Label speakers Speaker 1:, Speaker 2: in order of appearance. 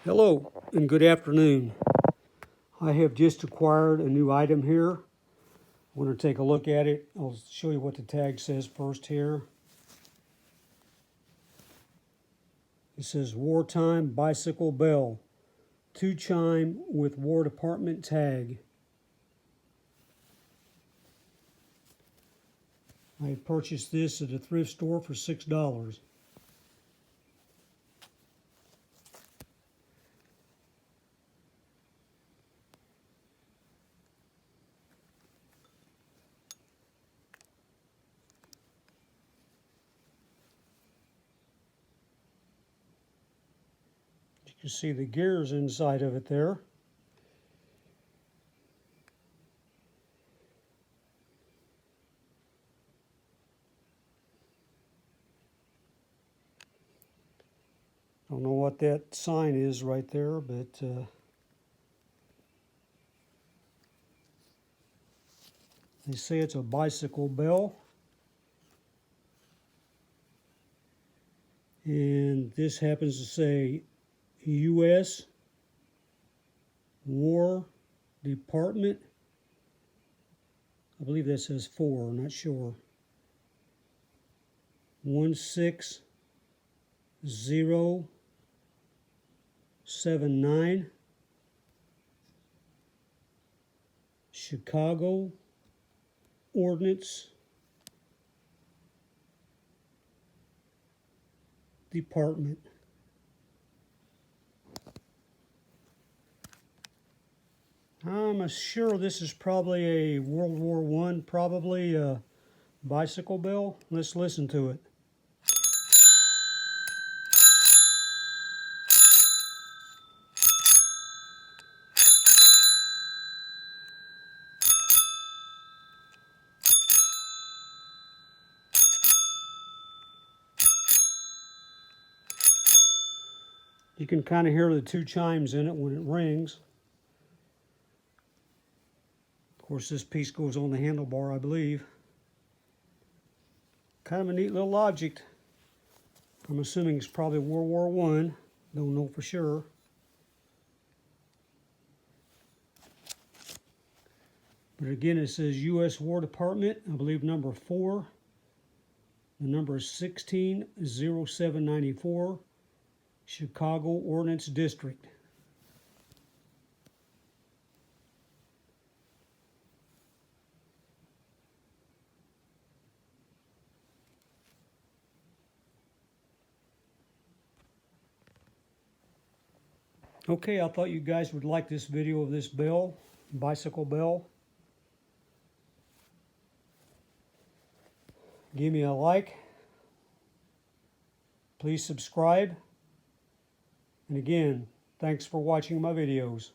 Speaker 1: Hello and good afternoon. I have just acquired a new item here. I want to take a look at it. I'll show you what the tag says first here. It says wartime bicycle bell, 2-chime with War Department tag. I purchased this at a thrift store for $6. You can see the gears inside of it there. I don't know what that sign is right there, but they say it's a bicycle bell. And this happens to say US War Dept. I believe that says 4, I'm not sure. 16079, Chicago Ordnance Department. I'm sure this is probably a World War I, probably a bicycle bell. Let's listen to it. You can kind of hear the 2 chimes in it when it rings. Of course, this piece goes on the handlebar, I believe. Kind of a neat little object. I'm assuming it's probably World War I. Don't know for sure. But again, it says US War Department, I believe number 4. The number is 160794, Chicago Ordnance District. Okay, I thought you guys would like this video of this bell, bicycle bell. Give me a like. Please subscribe. And again, thanks for watching my videos.